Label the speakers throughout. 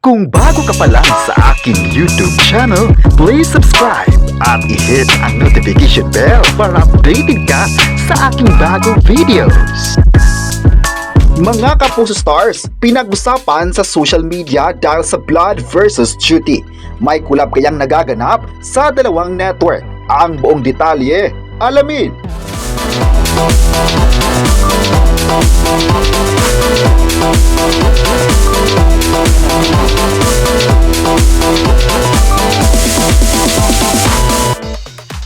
Speaker 1: Kung bago ka pa lang sa aking YouTube channel, please subscribe at i-hit ang notification bell para updated ka sa aking bagong videos. Mga Kapuso Stars, pinag-usapan sa social media dahil sa Blood vs. Duty. May kulab kayang nagaganap sa dalawang network. Ang buong detalye, alamin!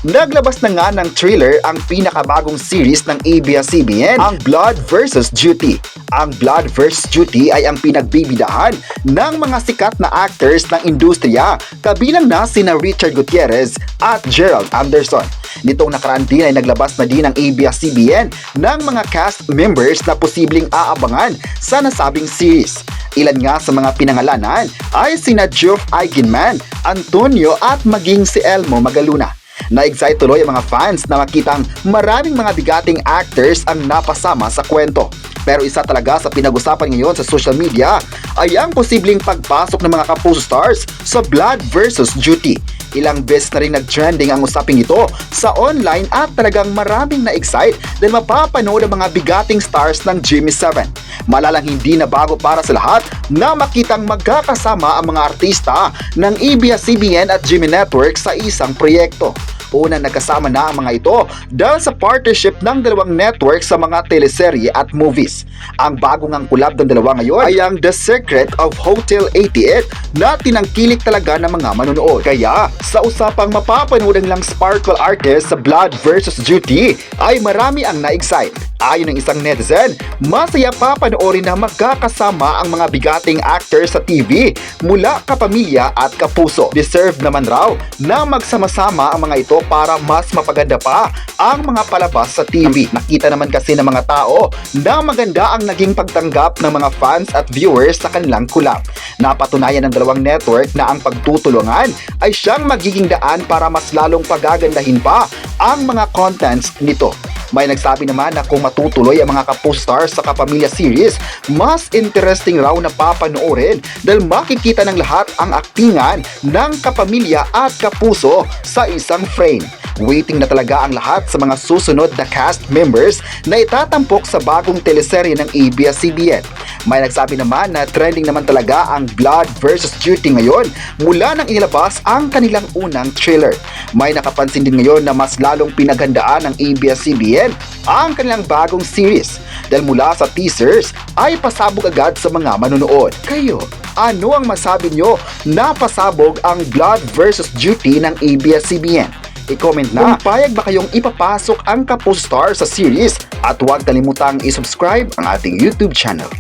Speaker 1: Naglabas na nga ng trailer ang pinakabagong series ng ABS-CBN, ang Blood vs. Duty. Ang Blood vs. Duty ay ang pinagbibidahan ng mga sikat na actors ng industriya, kabilang na sina Richard Gutierrez at Gerald Anderson. Nitong nakaraan din ay naglabas na din ang ABS-CBN ng mga cast members na posibleng aabangan sa nasabing series. Ilan nga sa mga pinangalanan ay sina Geoff Eigenman, Antonio at maging si Elmo Magaluna. Na-excite tuloy ang mga fans na makitang maraming mga bigating actors ang napasama sa kwento. Pero isa talaga sa pinag-usapan ngayon sa social media ay ang posibleng pagpasok ng mga Kapuso Stars sa Blood vs. Duty. Ilang beses na rin nag-trending ang usaping ito sa online at talagang maraming na-excite dahil mapapanood ang mga bigating stars ng GMA7. Malalang hindi na bago para sa lahat na makitang magkakasama ang mga artista ng ABS-CBN at GMA Network sa isang proyekto. Unang nagkasama na ang mga ito dahil sa partnership ng dalawang network sa mga teleserye at movies. Ang bagong ang kulab ng dalawa ngayon ay ang The Secret of Hotel 88 na tinangkilik talaga ng mga manonood. Kaya sa usapang mapapanood lang sparkle artist sa Blood vs. Duty ay marami ang na-excite. Ayon ng isang netizen, masaya papanoorin na magkakasama ang mga bigating actors sa TV mula kapamilya at kapuso. Deserve naman raw na magsama-sama ang mga ito para mas mapaganda pa ang mga palabas sa TV. Nakita naman kasi ng mga tao na maganda ang naging pagtanggap ng mga fans at viewers sa kanilang kulab. Napatunayan ng dalawang network na ang pagtutulungan ay siyang magiging daan para mas lalong pagagandahin pa ang mga contents nito. May nagsabi naman na kung matutuloy ang mga Kapuso Stars sa Kapamilya series, mas interesting raw na papanoorin dahil makikita ng lahat ang aktingan ng kapamilya at kapuso sa isang frame. Waiting na talaga ang lahat sa mga susunod na cast members na itatampok sa bagong teleserye ng ABS-CBN. May nagsabi naman na trending naman talaga ang Blood vs. Duty ngayon mula nang inilabas ang kanilang unang trailer. May nakapansin din ngayon na mas lalong pinaghandaan ng ABS-CBN ang kanilang bagong series dahil mula sa teasers ay pasabog agad sa mga manonood. Kayo, ano ang masabi nyo na pasabog ang Blood vs. Duty ng ABS-CBN? I-comment na kung payag ba kayong ipapasok ang Kapuso Stars sa series at huwag kalimutang i-subscribe ang ating YouTube channel.